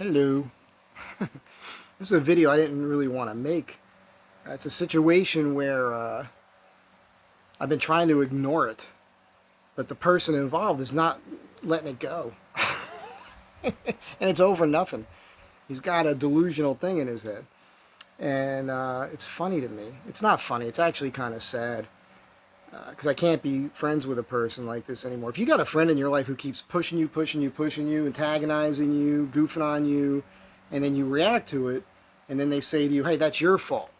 Hello. This is a video I didn't really want to make. It's a situation where I've been trying to ignore it, but the person involved is not letting it go. And it's over nothing. He's got a delusional thing in his head. And it's funny to me. It's not funny. It's actually kind of sad. Because I can't be friends with a person like this anymore. If you got a friend in your life who keeps pushing you, antagonizing you, goofing on you, and then you react to it, and then they say to you, hey, that's your fault.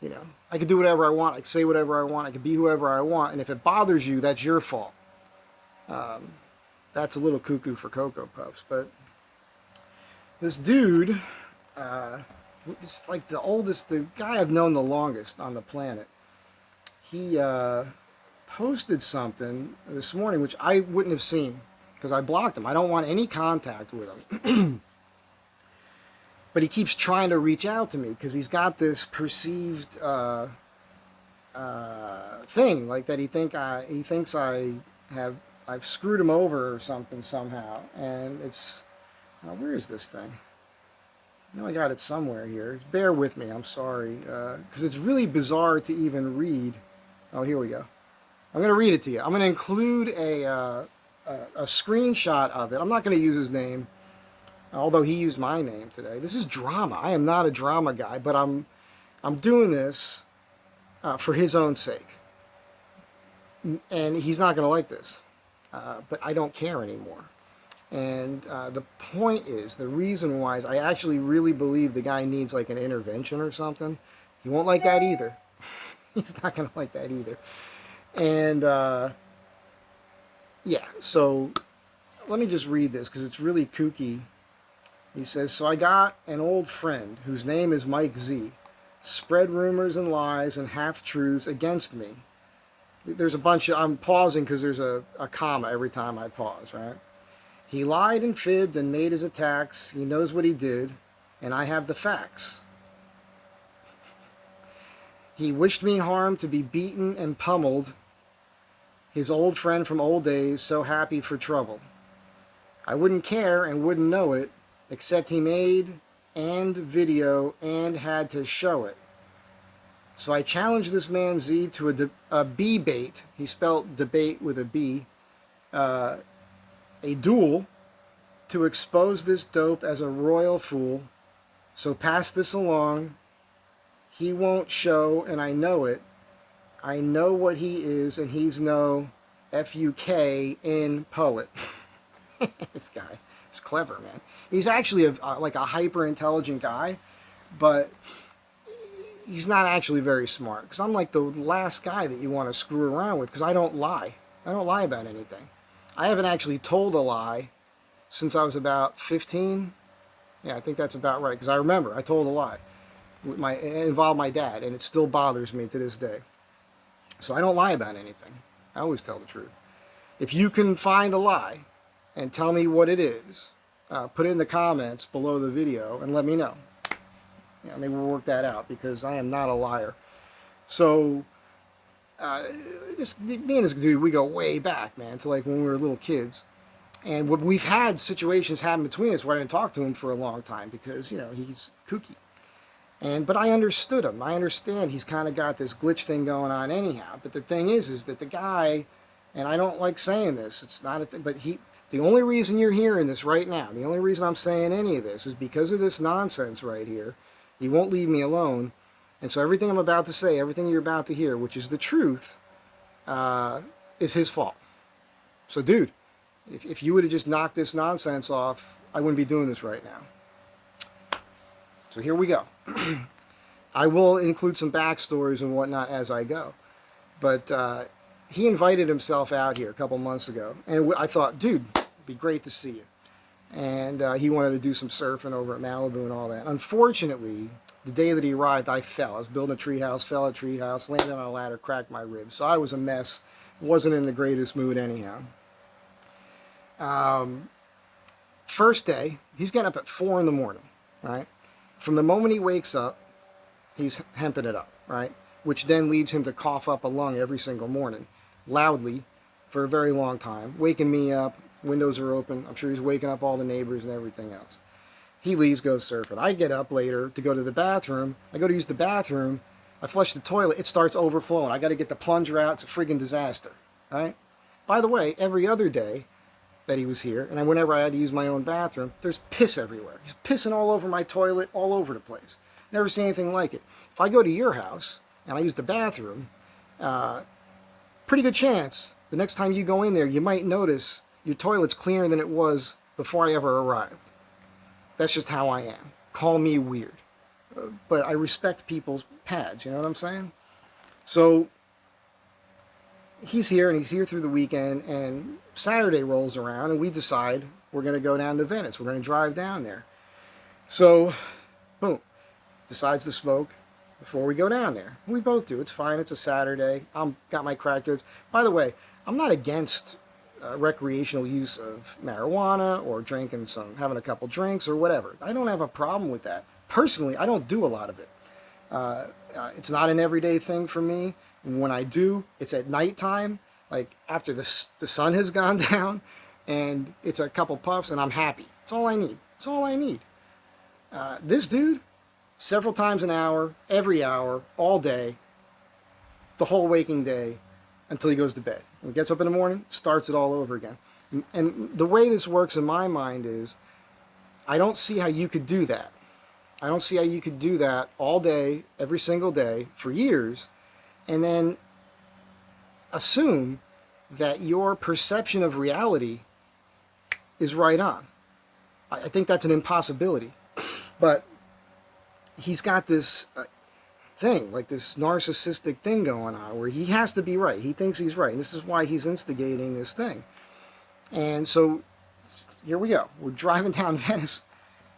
You know, I can do whatever I want. I can say whatever I want. I can be whoever I want. And if it bothers you, that's your fault. That's a little cuckoo for Cocoa Puffs. But this dude, it's like the guy I've known the longest on the planet. He posted something this morning which I wouldn't have seen because I blocked him. I don't want any contact with him. But he keeps trying to reach out to me because he's got this perceived thing like that. He thinks I've screwed him over or something somehow. And it's where is this thing? I know I got it somewhere here. Bear with me. I'm sorry because it's really bizarre to even read. Oh, here we go. I'm going to read it to you. I'm going to include a screenshot of it. I'm not going to use his name, although he used my name today. This is drama. I am not a drama guy, but I'm doing this for his own sake. And he's not going to like this, but I don't care anymore. And the point is, the reason why is I actually really believe the guy needs like an intervention or something. He won't like that either. He's not going to like that either. And, yeah, so let me just read this because it's really kooky. He says, so I got an old friend whose name is Mike Z. Spread rumors and lies and half-truths against me. There's a bunch of, I'm pausing because there's a comma every time I pause, right? He lied and fibbed and made his attacks. He knows what he did, and I have the facts. He wished me harm to be beaten and pummeled. His old friend from old days, so happy for trouble. I wouldn't care and wouldn't know it, except he made and video and had to show it. So I challenged this man Z to a B-bait. He spelled debate with a B. A duel to expose this dope as a royal fool. So pass this along. He won't show, and I know it. I know what he is, and he's no F-U-K in poet. This guy is clever, man. He's actually like a hyper-intelligent guy, but he's not actually very smart. Because I'm like the last guy that you want to screw around with, because I don't lie. I don't lie about anything. I haven't actually told a lie since I was about 15. Yeah, I think that's about right, because I remember I told a lie. It involved my dad, and it still bothers me to this day. So I don't lie about anything. I always tell the truth. If you can find a lie and tell me what it is, put it in the comments below the video and let me know. Yeah, maybe we'll work that out because I am not a liar. So me and this dude, we go way back, man, to like when we were little kids. And we've had situations happen between us where I didn't talk to him for a long time because, you know, he's kooky. But I understood him. I understand he's kind of got this glitch thing going on anyhow. But the thing is that the guy, and I don't like saying this, it's not a thing, but the only reason you're hearing this right now, the only reason I'm saying any of this is because of this nonsense right here. He won't leave me alone. And so everything I'm about to say, everything you're about to hear, which is the truth, is his fault. So dude, if you would have just knocked this nonsense off, I wouldn't be doing this right now. So here we go. I will include some backstories and whatnot as I go. But he invited himself out here a couple months ago. And I thought, dude, it'd be great to see you. And he wanted to do some surfing over at Malibu and all that. Unfortunately, the day that he arrived, I fell. I was building a treehouse, fell at a treehouse, landed on a ladder, cracked my ribs. So I was a mess. Wasn't in the greatest mood anyhow. First day, he's getting up at 4 in the morning, right? From the moment he wakes up, he's hemping it up, right? Which then leads him to cough up a lung every single morning, loudly, for a very long time, waking me up. Windows are open. I'm sure he's waking up all the neighbors and everything else. He leaves, goes surfing. I get up later to go to the bathroom. I go to use the bathroom. I flush the toilet. It starts overflowing. I got to get the plunger out. It's a friggin' disaster. Right? By the way, every other day that he was here, and whenever I had to use my own bathroom, there's piss everywhere. He's pissing all over my toilet, all over the place. Never seen anything like it. If I go to your house and I use the bathroom, pretty good chance the next time you go in there, you might notice your toilet's cleaner than it was before I ever arrived. That's just how I am. Call me weird. But I respect people's pads, you know what I'm saying? So he's here, and he's here through the weekend, and Saturday rolls around, and we decide we're going to go down to Venice. We're going to drive down there. So, boom, decides to smoke before we go down there. We both do. It's fine. It's a Saturday. I'm got my crack jokes. By the way, I'm not against recreational use of marijuana or having a couple drinks or whatever. I don't have a problem with that. Personally, I don't do a lot of it. It's not an everyday thing for me. When I do, it's at nighttime, like after the sun has gone down, and it's a couple puffs, and I'm happy. That's all I need. That's all I need. This dude, several times an hour, every hour, all day, the whole waking day, until he goes to bed. When he gets up in the morning, starts it all over again. And the way this works in my mind is, I don't see how you could do that. I don't see how you could do that all day, every single day, for years, and then assume that your perception of reality is right on. I think that's an impossibility. But he's got this thing, like this narcissistic thing going on, where he has to be right. He thinks he's right, and this is why he's instigating this thing. And so here we go. We're driving down Venice.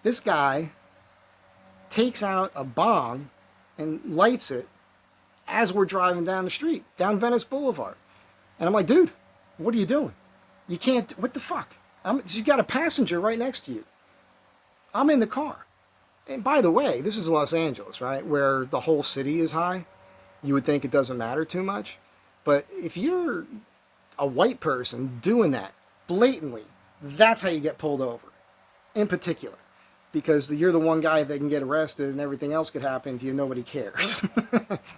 This guy takes out a bomb and lights it as we're driving down the street, down Venice Boulevard. And I'm like, dude, what are you doing? You can't, what the fuck? You got a passenger right next to you. I'm in the car. And by the way, this is Los Angeles, right? Where the whole city is high. You would think it doesn't matter too much. But if you're a white person doing that blatantly, that's how you get pulled over. In particular. Because you're the one guy that can get arrested and everything else could happen to you, nobody cares.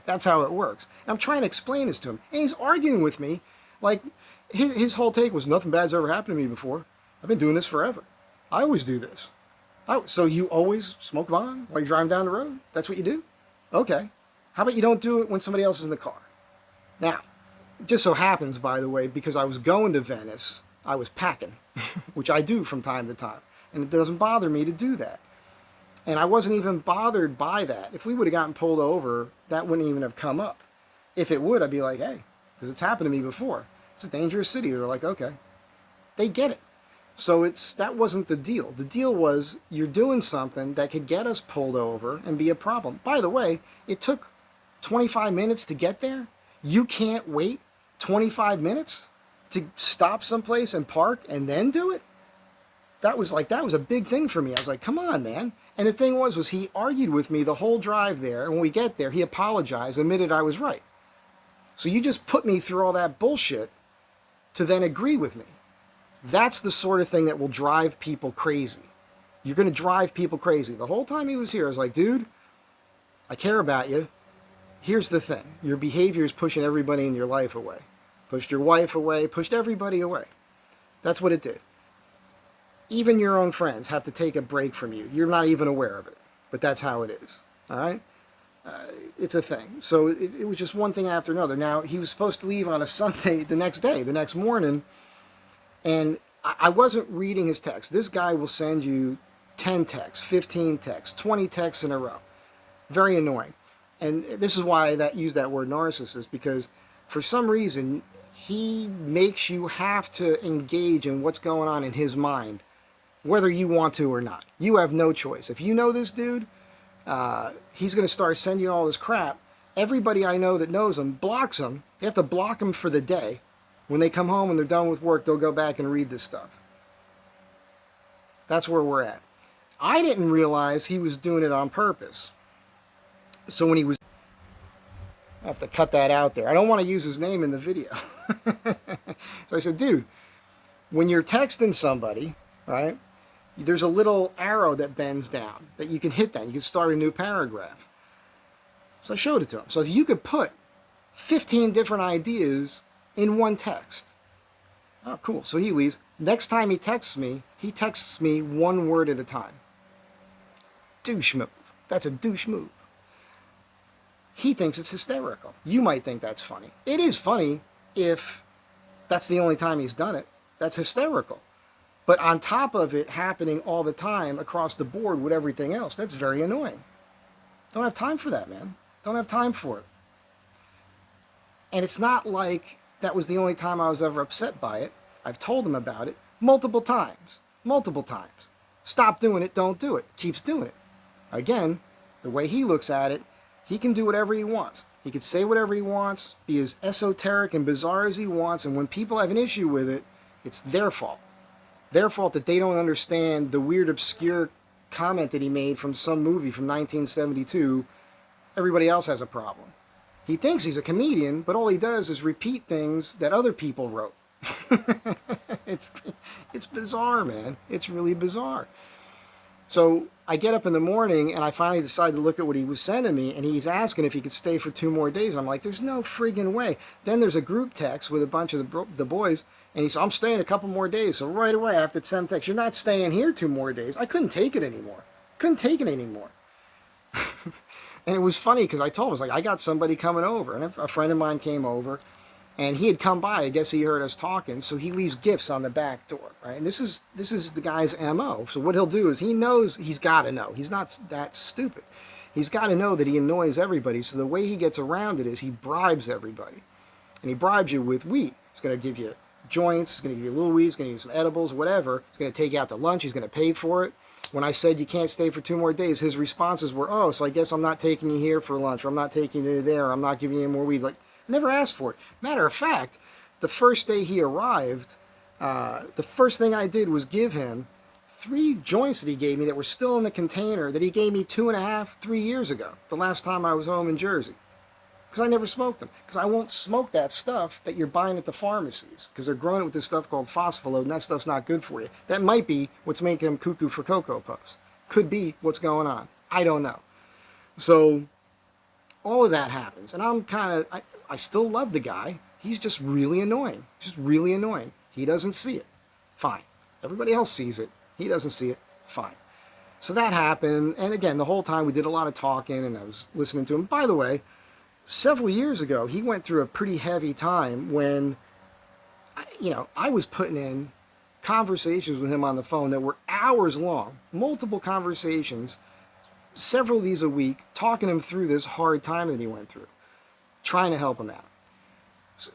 That's how it works. And I'm trying to explain this to him. And he's arguing with me like his whole take was, nothing bad's ever happened to me before. I've been doing this forever. I always do this. So you always smoke a bong while you're driving down the road? That's what you do? Okay. How about you don't do it when somebody else is in the car? Now, it just so happens, by the way, because I was going to Venice, I was packing, which I do from time to time. And it doesn't bother me to do that. And I wasn't even bothered by that. If we would have gotten pulled over, that wouldn't even have come up. If it would, I'd be like, hey, because it's happened to me before. It's a dangerous city. They're like, okay. They get it. So that wasn't the deal. The deal was, you're doing something that could get us pulled over and be a problem. By the way, it took 25 minutes to get there. You can't wait 25 minutes to stop someplace and park and then do it? That was a big thing for me. I was like, come on, man. And the thing was he argued with me the whole drive there. And when we get there, he apologized, admitted I was right. So you just put me through all that bullshit to then agree with me. That's the sort of thing that will drive people crazy. You're going to drive people crazy. The whole time he was here, I was like, dude, I care about you. Here's the thing. Your behavior is pushing everybody in your life away. Pushed your wife away, pushed everybody away. That's what it did. Even your own friends have to take a break from you. You're not even aware of it. But that's how it is. All right? It's a thing. So it was just one thing after another. Now, he was supposed to leave on a Sunday the next day, the next morning. And I wasn't reading his text. This guy will send you 10 texts, 15 texts, 20 texts in a row. Very annoying. And this is why I use that word narcissist, because for some reason, he makes you have to engage in what's going on in his mind, whether you want to or not. You have no choice. If you know this dude, he's going to start sending you all this crap. Everybody I know that knows him blocks him. They have to block him for the day. When they come home and they're done with work, they'll go back and read this stuff. That's where we're at. I didn't realize he was doing it on purpose. So when he was... I have to cut that out there. I don't want to use his name in the video. So I said, dude, when you're texting somebody, right, There's a little arrow that bends down that you can hit that. You can start a new paragraph. So I showed it to him. So you could put 15 different ideas in one text. Oh, cool. So he leaves. Next time he texts me one word at a time. Douche move. That's a douche move. He thinks it's hysterical. You might think that's funny. It is funny if that's the only time he's done it. That's hysterical. But on top of it happening all the time across the board with everything else, that's very annoying. Don't have time for that, man. Don't have time for it. And it's not like that was the only time I was ever upset by it. I've told him about it multiple times. Multiple times. Stop doing it, don't do it. Keeps doing it. Again, the way he looks at it, he can do whatever he wants. He can say whatever he wants, be as esoteric and bizarre as he wants, and when people have an issue with it, it's their fault. Their fault that they don't understand the weird, obscure comment that he made from some movie from 1972. Everybody else has a problem. He thinks he's a comedian, but all he does is repeat things that other people wrote. It's bizarre, man. It's really bizarre. So I get up in the morning and I finally decide to look at what he was sending me, and he's asking if he could stay for 2 more days. I'm like, there's no friggin' way. Then there's a group text with a bunch of the boys, and he said, I'm staying a couple more days. So right away I have to send text, you're not staying here 2 more days. I couldn't take it anymore. And it was funny because I told him, I was like, I got somebody coming over. And a friend of mine came over, and he had come by. I guess he heard us talking, so he leaves gifts on the back door, right? And this is the guy's MO. So what he'll do is he knows, he's got to know. He's not that stupid. He's got to know that he annoys everybody. So the way he gets around it is he bribes everybody. And he bribes you with weed. He's going to give you joints. He's going to give you a little weed. He's going to give you some edibles, whatever. He's going to take you out to lunch. He's going to pay for it. When I said you can't stay for 2 more days, his responses were, oh, so I guess I'm not taking you here for lunch, or I'm not taking you there, or I'm not giving you more weed. Like, I never asked for it. Matter of fact, the first day he arrived, the first thing I did was give him 3 joints that he gave me that were still in the container that he gave me 2.5, 3 years ago, the last time I was home in Jersey. Because I never smoked them. Because I won't smoke that stuff that you're buying at the pharmacies. Because they're growing it with this stuff called phospholode, and that stuff's not good for you. That might be what's making them cuckoo for Cocoa Puffs. Could be what's going on. I don't know. So, all of that happens. And I'm kind of, I still love the guy. He's just really annoying. Just really annoying. He doesn't see it. Fine. Everybody else sees it. He doesn't see it. Fine. So that happened. And again, the whole time we did a lot of talking, and I was listening to him. By the way, several years ago, he went through a pretty heavy time when, I was putting in conversations with him on the phone that were hours long, multiple conversations, several of these a week, talking him through this hard time that he went through, trying to help him out. So,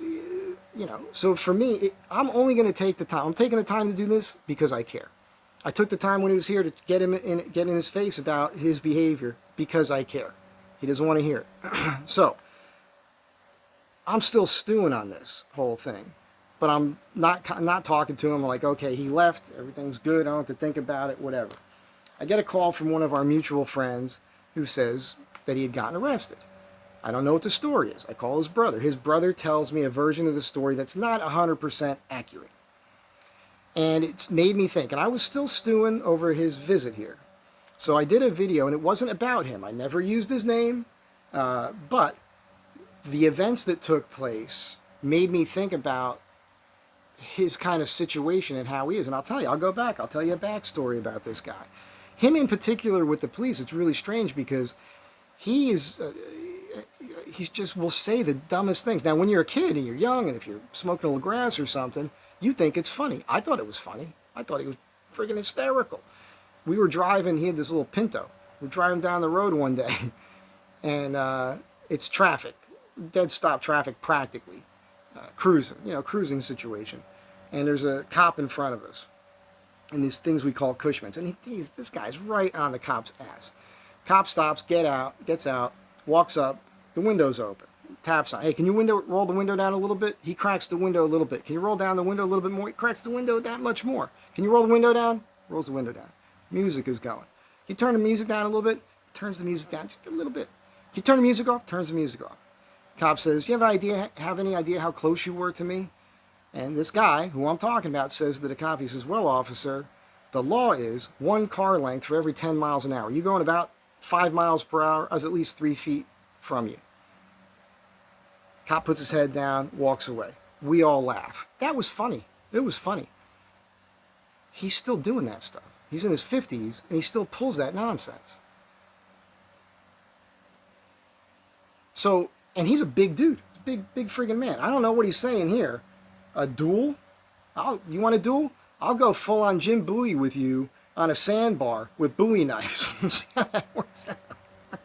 so for me, I'm only going to take the time. I'm taking the time to do this because I care. I took the time when he was here to get in his face about his behavior because I care. He doesn't want to hear it. So, I'm still stewing on this whole thing. But I'm not talking to him. I'm like, okay, he left. Everything's good. I don't have to think about it, whatever. I get a call from one of our mutual friends who says that he had gotten arrested. I don't know what the story is. I call his brother. His brother tells me a version of the story that's not 100% accurate. And it's made me think. And I was still stewing over his visit here. So I did a video, and it wasn't about him. I never used his name, but the events that took place made me think about his kind of situation and how he is. And I'll tell you, I'll go back. I'll tell you a backstory about this guy. Him in particular with the police, it's really strange because he just will say the dumbest things. Now, when you're a kid and you're young, and if you're smoking a little grass or something, you think it's funny. I thought it was funny. I thought he was friggin' hysterical. We were driving, he had this little Pinto. We're driving down the road one day, and it's traffic, dead stop traffic practically, cruising situation. And there's a cop in front of us, and these things we call Cushmans. And this guy's right on the cop's ass. Cop stops, gets out, walks up, the window's open, taps on. Hey, can you roll the window down a little bit? He cracks the window a little bit. Can you roll down the window a little bit more? He cracks the window that much more. Can you roll the window down? Rolls the window down. Music is going. You turn the music down a little bit, turns the music down just a little bit. You turn the music off, turns the music off. Cop says, do you have any idea how close you were to me? And this guy, who I'm talking about, says to the cop, he says, well, officer, The law is 1 car length for every 10 miles an hour. You're going about 5 miles per hour, I was at least 3 feet from you. Cop puts his head down, walks away. We all laugh. That was funny. It was funny. He's still doing that stuff. He's in his 50s, and he still pulls that nonsense. So, and he's a big dude. Big friggin' man. I don't know what he's saying here. A duel? You want a duel? I'll go full on Jim Bowie with you on a sandbar with Bowie knives. See how that works out?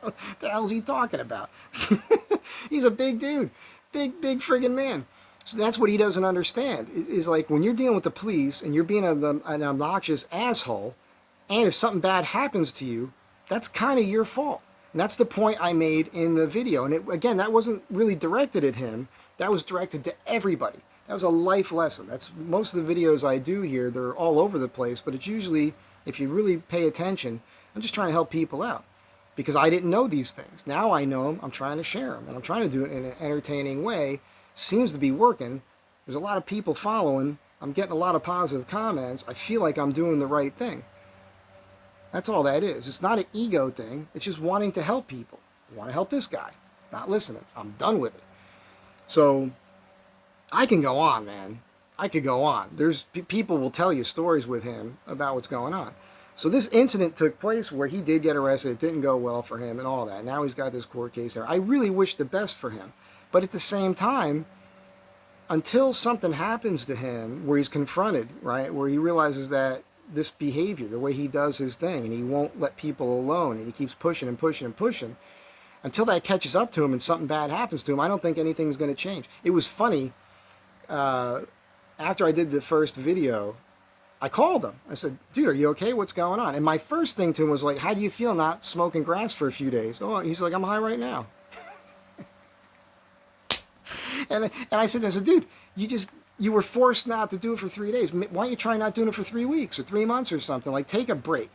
What the hell's he talking about? He's a big dude. Big friggin' man. So that's what he doesn't understand. Is like when you're dealing with the police and you're being an obnoxious asshole, and if something bad happens to you, that's kind of your fault. And that's the point I made in the video. And again, that wasn't really directed at him. That was directed to everybody. That was a life lesson. That's most of the videos I do here. They're all over the place, but it's usually, if you really pay attention, I'm just trying to help people out. Because I didn't know these things. Now I know them. I'm trying to share them. And I'm trying to do it in an entertaining way. Seems to be working. There's a lot of people following. I'm getting a lot of positive comments. I feel like I'm doing the right thing. That's all that is. It's not an ego thing. It's just wanting to help people. I want to help this guy. Not listening. I'm done with it. So I can go on, man. I could go on. There's people will tell you stories with him about what's going on. So this incident took place where he did get arrested. It didn't go well for him and all that. Now he's got this court case there. I really wish the best for him. But at the same time, until something happens to him where he's confronted, right, where he realizes that this behavior, the way he does his thing, and he won't let people alone, and he keeps pushing and pushing and pushing, until that catches up to him and something bad happens to him, I don't think anything's going to change. It was funny. After I did the first video, I called him. I said, dude, are you okay? What's going on? And my first thing to him was like, how do you feel not smoking grass for a few days? Oh, he's like, I'm high right now. and I said, dude, you were forced not to do it for 3 days. Why don't you try not doing it for 3 weeks or 3 months or something? Like, take a break.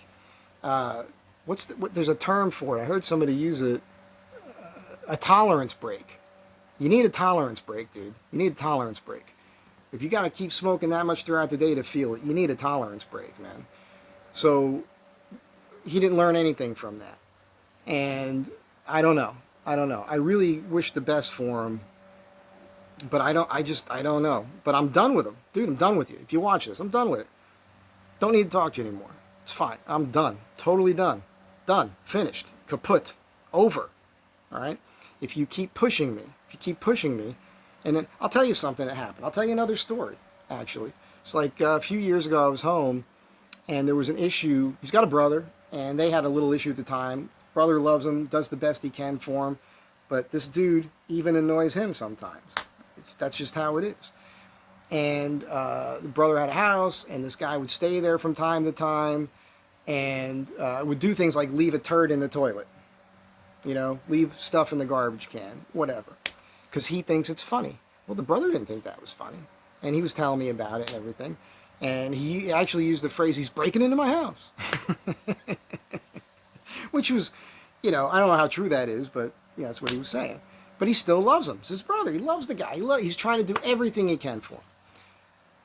There's a term for it. I heard somebody use it. A tolerance break. You need a tolerance break, dude. You need a tolerance break. If you got to keep smoking that much throughout the day to feel it, you need a tolerance break, man. So he didn't learn anything from that. And I don't know. I really wish the best for him. But I don't know. But I'm done with him. Dude, I'm done with you. If you watch this, I'm done with it. Don't need to talk to you anymore. It's fine. I'm done. Totally done. Done. Finished. Kaput. Over. All right? If you keep pushing me, and then I'll tell you something that happened. I'll tell you another story, actually. It's like a few years ago I was home, and there was an issue. He's got a brother, and they had a little issue at the time. Brother loves him, does the best he can for him, but this dude even annoys him sometimes. That's just how it is. And the brother had a house, and this guy would stay there from time to time, and would do things like leave a turd in the toilet. You know, leave stuff in the garbage can, whatever. Because he thinks it's funny. Well, the brother didn't think that was funny. And he was telling me about it and everything. And he actually used the phrase, he's breaking into my house. Which was, I don't know how true that is, but that's what he was saying. But he still loves him. It's his brother. He loves the guy. He's trying to do everything he can for him.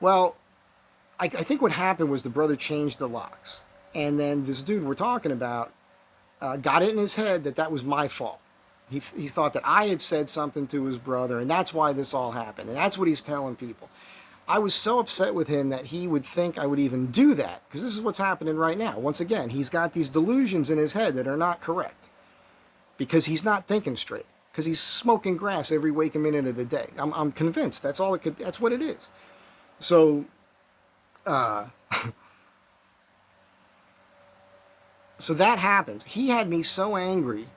Well, I think what happened was the brother changed the locks. And then this dude we're talking about got it in his head that was my fault. He thought that I had said something to his brother, and that's why this all happened. And that's what he's telling people. I was so upset with him that he would think I would even do that, because this is what's happening right now. Once again, he's got these delusions in his head that are not correct, because he's not thinking straight, because he's smoking grass every waking minute of the day. I'm convinced that's all it could. That's what it is. So, so that happens. He had me so angry,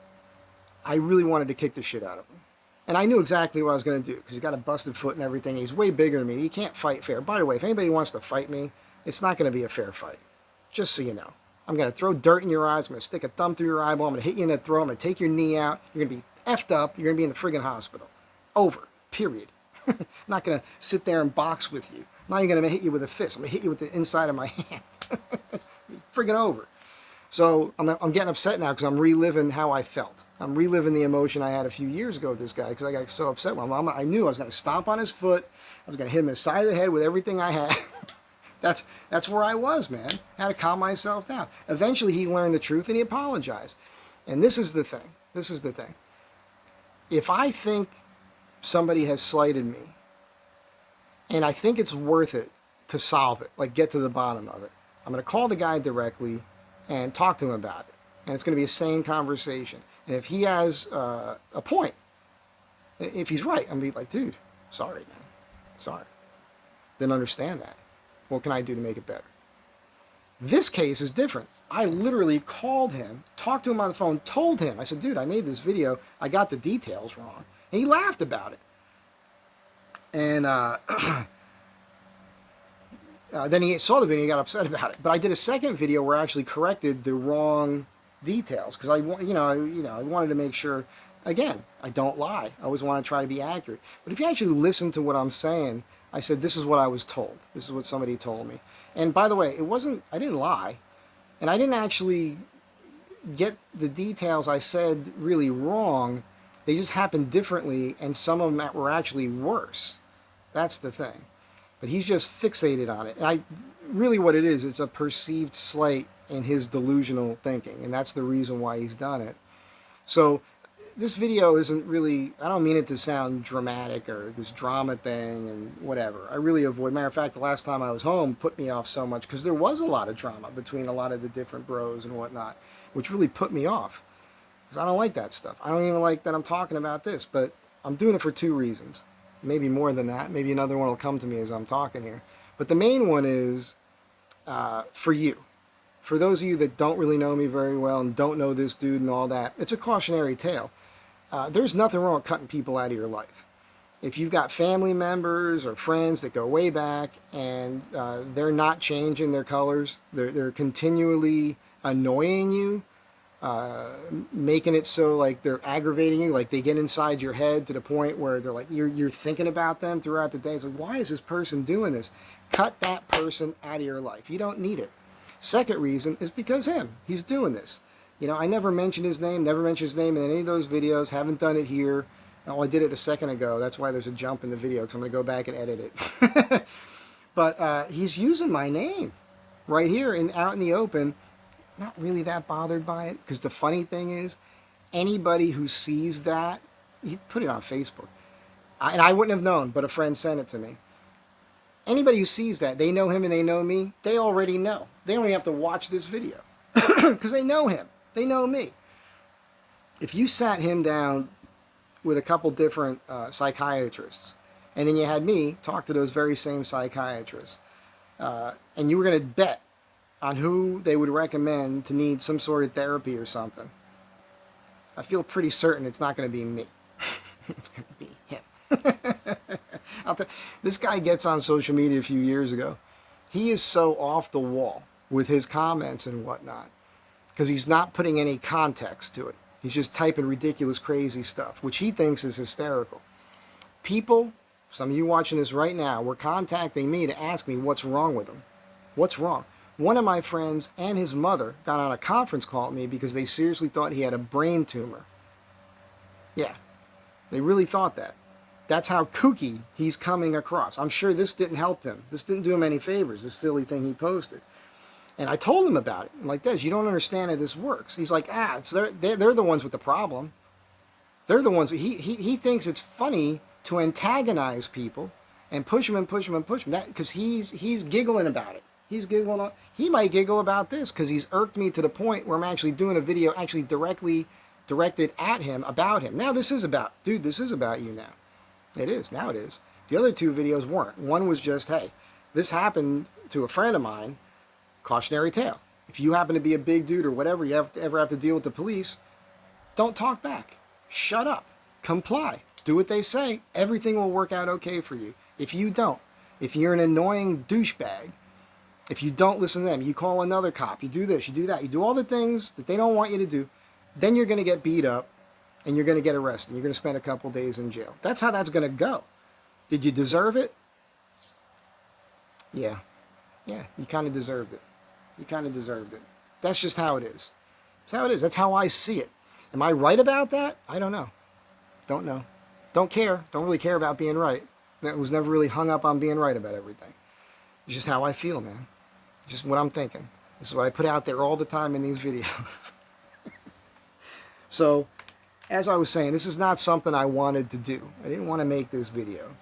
I really wanted to kick the shit out of him. And I knew exactly what I was going to do, because he's got a busted foot and everything. He's way bigger than me. He can't fight fair. By the way, if anybody wants to fight me, it's not going to be a fair fight. Just so you know. I'm going to throw dirt in your eyes. I'm going to stick a thumb through your eyeball. I'm going to hit you in the throat. I'm going to take your knee out. You're going to be effed up. You're going to be in the friggin' hospital. Over. Period. I'm not going to sit there and box with you. I'm not even going to hit you with a fist. I'm going to hit you with the inside of my hand. Friggin' over. So I'm getting upset now because I'm reliving how I felt. I'm reliving the emotion I had a few years ago with this guy, because I got so upset with him. I knew I was going to stomp on his foot. I was going to hit him in the side of the head with everything I had. That's where I was, man. I had to calm myself down. Eventually, he learned the truth and he apologized. And this is the thing. This is the thing. If I think somebody has slighted me, and I think it's worth it to solve it, like get to the bottom of it, I'm going to call the guy directly and talk to him about it. And it's going to be a sane conversation. And if he has a point, if he's right, I'm going to be like, dude, sorry, man. Sorry. Didn't understand that. What can I do to make it better? This case is different. I literally called him, talked to him on the phone, told him, I said, dude, I made this video. I got the details wrong. And he laughed about it. And then he saw the video and he got upset about it. But I did a second video where I actually corrected the wrong details because I wanted to make sure, again, I don't lie. I always want to try to be accurate. But if you actually listen to what I'm saying, I said, this is what I was told. This is what somebody told me. And by the way, I didn't lie. And I didn't actually get the details I said really wrong. They just happened differently, and some of them were actually worse. That's the thing. But he's just fixated on it. And really what it is, it's a perceived slight in his delusional thinking. And that's the reason why he's done it. So this video isn't really, I don't mean it to sound dramatic or this drama thing and whatever. I really avoid. Matter of fact, the last time I was home put me off so much because there was a lot of drama between a lot of the different bros and whatnot, which really put me off. Because I don't like that stuff. I don't even like that I'm talking about this, but I'm doing it for two reasons. Maybe more than that. Maybe another one will come to me as I'm talking here. But the main one is for you. For those of you that don't really know me very well and don't know this dude and all that, it's a cautionary tale. There's nothing wrong with cutting people out of your life. If you've got family members or friends that go way back and they're not changing their colors, they're continually annoying you, making it so like they're aggravating you, like they get inside your head to the point where they're like you're thinking about them throughout the day. It's like, why is this person doing this? Cut that person out of your life. You don't need it. Second reason is because he's doing this. I never mentioned his name in any of those videos. Haven't done it here. Oh, I did it a second ago. That's why there's a jump in the video because I'm going to go back and edit it. But he's using my name right here out in the open. Not really that bothered by it because the funny thing is anybody who sees that, he put it on Facebook. And I wouldn't have known, but a friend sent it to me. Anybody who sees that, they know him and they know me, they already know. They don't even have to watch this video because they know him. They know me. If you sat him down with a couple different psychiatrists and then you had me talk to those very same psychiatrists and you were going to bet on who they would recommend to need some sort of therapy or something, I feel pretty certain it's not going to be me. It's going to be him. This guy gets on social media a few years ago. He is so off the wall with his comments and whatnot because he's not putting any context to it. He's just typing ridiculous, crazy stuff, which he thinks is hysterical. People, some of you watching this right now, were contacting me to ask me what's wrong with him. What's wrong? One of my friends and his mother got on a conference call with me because they seriously thought he had a brain tumor. Yeah, they really thought that. That's how kooky he's coming across. I'm sure this didn't help him. This didn't do him any favors, this silly thing he posted. And I told him about it. I'm like, Des, you don't understand how this works. He's like, they're the ones with the problem. They're the ones. He thinks it's funny to antagonize people and push them and push them and push them. Because he's giggling about it. He's giggling. He might giggle about this because he's irked me to the point where I'm actually doing a video actually directly directed at him about him. Now this is about you now. It is. Now it is. The other two videos weren't. One was just, hey, this happened to a friend of mine. Cautionary tale. If you happen to be a big dude or whatever, you ever have to deal with the police, don't talk back. Shut up. Comply. Do what they say. Everything will work out okay for you. If you don't, if you're an annoying douchebag, if you don't listen to them, you call another cop, you do this, you do that, you do all the things that they don't want you to do, then you're going to get beat up and you're going to get arrested. You're going to spend a couple days in jail. That's how that's going to go. Did you deserve it? Yeah. Yeah, you kind of deserved it. You kind of deserved it. That's just how it is. That's how it is. That's how I see it. Am I right about that? I don't know. Don't know. Don't care. Don't really care about being right. I was never really hung up on being right about everything. It's just how I feel, man. Just what I'm thinking. This is what I put out there all the time in these videos. So, as I was saying, this is not something I wanted to do. I didn't want to make this video.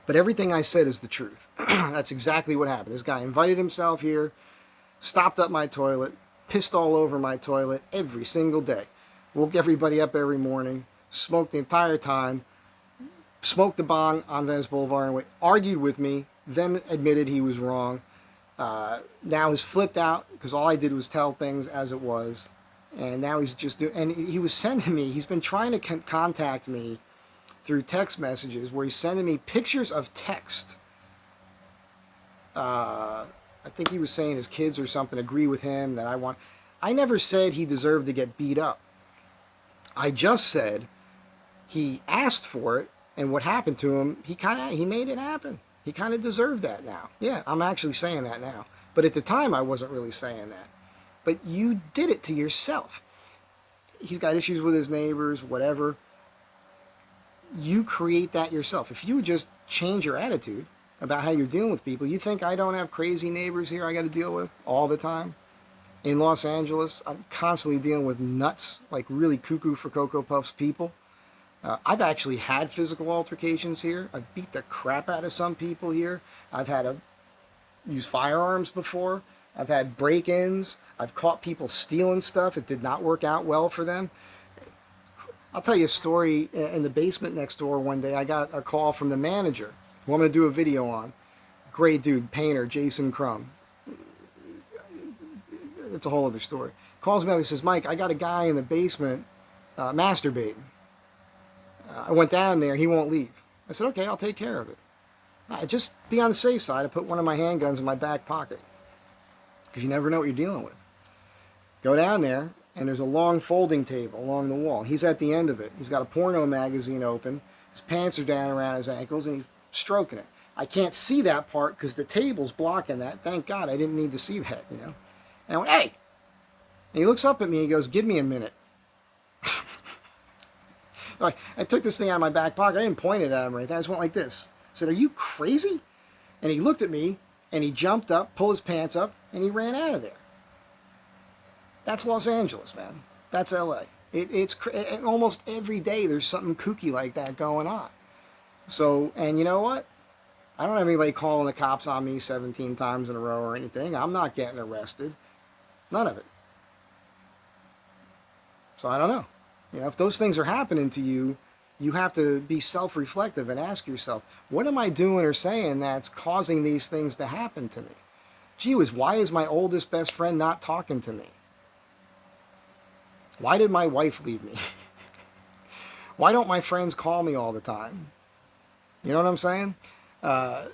But everything I said is the truth. That's exactly what happened. This guy invited himself here, stopped up my toilet, pissed all over my toilet every single day. Woke everybody up every morning, smoked the entire time, smoked the bong on Venice Boulevard, and argued with me, then admitted he was wrong. Now he's flipped out because all I did was tell things as it was. And now he's just doing, and he was sending me, he's been trying to contact me through text messages where he's sending me pictures of text. I think he was saying his kids or something agree with him that I never said he deserved to get beat up. I just said he asked for it, and what happened to him, he made it happen. He kind of deserved that now. Yeah, I'm actually saying that now. But at the time, I wasn't really saying that. But you did it to yourself. He's got issues with his neighbors, whatever. You create that yourself. If you would just change your attitude about how you're dealing with people, you think I don't have crazy neighbors here I got to deal with all the time? In Los Angeles, I'm constantly dealing with nuts, like really cuckoo for Cocoa Puffs people. I've actually had physical altercations here. I've beat the crap out of some people here. I've had to use firearms before. I've had break-ins. I've caught people stealing stuff. It did not work out well for them. I'll tell you a story. In the basement next door one day, I got a call from the manager who I'm going to do a video on. Great dude, painter, Jason Crum. It's a whole other story. Calls me up, he says, Mike, I got a guy in the basement masturbating. I went down there, he won't leave. I said, okay, I'll take care of it. Just be on the safe side. I put one of my handguns in my back pocket. Because you never know what you're dealing with. Go down there, and there's a long folding table along the wall. He's at the end of it. He's got a porno magazine open. His pants are down around his ankles, and he's stroking it. I can't see that part because the table's blocking that. Thank God I didn't need to see that, you know. And I went, hey! And he looks up at me and he goes, give me a minute. Like, I took this thing out of my back pocket. I didn't point it at him or anything. I just went like this. I said, are you crazy? And he looked at me, and he jumped up, pulled his pants up, and he ran out of there. That's Los Angeles, man. That's LA. It's almost every day there's something kooky like that going on. So, and you know what? I don't have anybody calling the cops on me 17 times in a row or anything. I'm not getting arrested. None of it. So I don't know. You know, if those things are happening to you, you have to be self-reflective and ask yourself, what am I doing or saying that's causing these things to happen to me? Gee whiz, why is my oldest best friend not talking to me? Why did my wife leave me? Why don't my friends call me all the time? You know what I'm saying?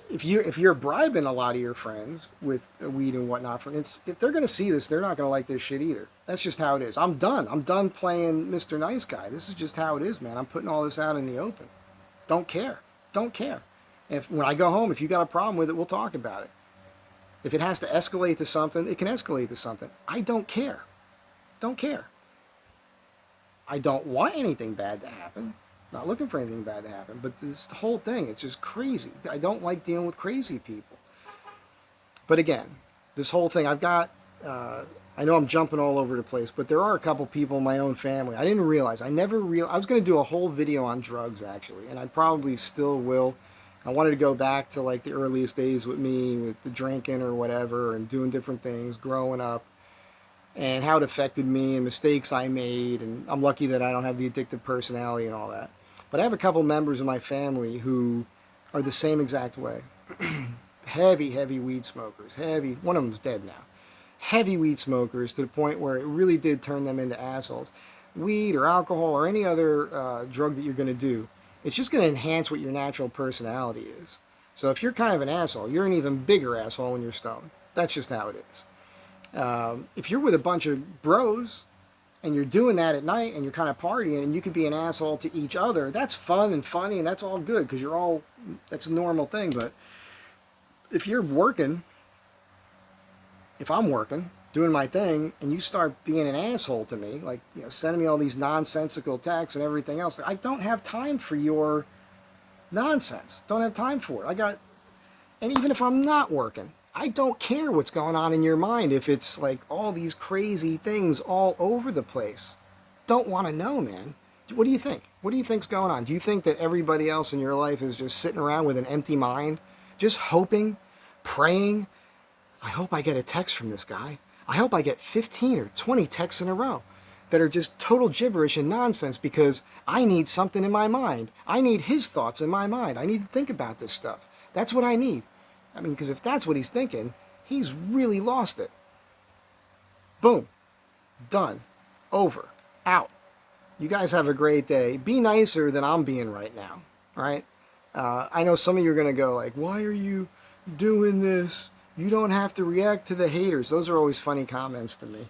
If you're bribing a lot of your friends with weed and whatnot, if they're going to see this, they're not going to like this shit either. That's just how it is. I'm done. I'm done playing Mr. Nice Guy. This is just how it is, man. I'm putting all this out in the open. Don't care. Don't care. When I go home, if you got a problem with it, we'll talk about it. If it has to escalate to something, it can escalate to something. I don't care. Don't care. I don't want anything bad to happen. Not looking for anything bad to happen. But this whole thing, it's just crazy. I don't like dealing with crazy people. But again, this whole thing, I've got, I know I'm jumping all over the place, but there are a couple people in my own family. I didn't realize. I was going to do a whole video on drugs, actually. And I probably still will. I wanted to go back to like the earliest days with me, with the drinking or whatever, and doing different things, growing up, and how it affected me and mistakes I made. And I'm lucky that I don't have the addictive personality and all that. But I have a couple members of my family who are the same exact way. Heavy, heavy weed smokers. Heavy. One of them's dead now. Heavy weed smokers to the point where it really did turn them into assholes. Weed or alcohol or any other drug that you're going to do, it's just going to enhance what your natural personality is. So if you're kind of an asshole, you're an even bigger asshole when you're stoned. That's just how it is. If you're with a bunch of bros and you're doing that at night and you're kind of partying and you could be an asshole to each other, that's fun and funny and that's all good because that's a normal thing. But if you're working, if I'm working, doing my thing, and you start being an asshole to me, like, you know, sending me all these nonsensical texts and everything else, I don't have time for your nonsense. Don't have time for it. And even if I'm not working, I don't care what's going on in your mind if it's like all these crazy things all over the place. Don't want to know, man. What do you think? What do you think's going on? Do you think that everybody else in your life is just sitting around with an empty mind, just hoping, praying? I hope I get a text from this guy. I hope I get 15 or 20 texts in a row that are just total gibberish and nonsense because I need something in my mind. I need his thoughts in my mind. I need to think about this stuff. That's what I need. I mean, because if that's what he's thinking, he's really lost it. Boom. Done. Over. Out. You guys have a great day. Be nicer than I'm being right now. Right? I know some of you are going to go like, why are you doing this? You don't have to react to the haters. Those are always funny comments to me.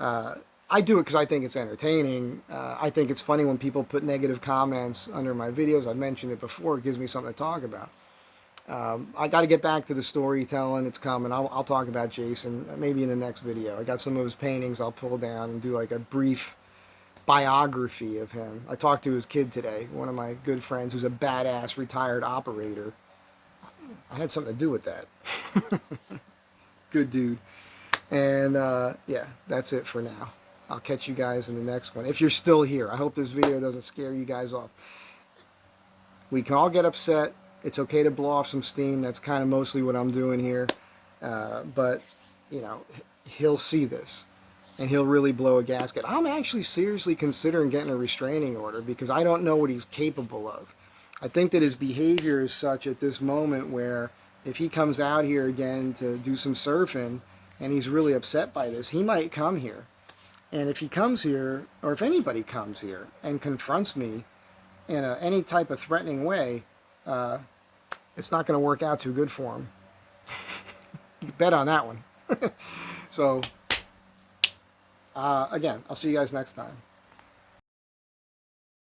I do it because I think it's entertaining. I think it's funny when people put negative comments under my videos. I've mentioned it before. It gives me something to talk about. I got to get back to the storytelling. It's coming. I'll talk about Jason maybe in the next video. I got some of his paintings I'll pull down and do like a brief biography of him. I talked to his kid today, one of my good friends who's a badass retired operator. I had something to do with that. Good dude. And yeah, that's it for now. I'll catch you guys in the next one. If you're still here, I hope this video doesn't scare you guys off. We can all get upset. It's okay to blow off some steam. That's kind of mostly what I'm doing here. But, you know, he'll see this and he'll really blow a gasket. I'm actually seriously considering getting a restraining order because I don't know what he's capable of. I think that his behavior is such at this moment where if he comes out here again to do some surfing and he's really upset by this, he might come here. And if he comes here, or if anybody comes here and confronts me in any type of threatening way, it's not going to work out too good for him. You can bet on that one. So, again, I'll see you guys next time.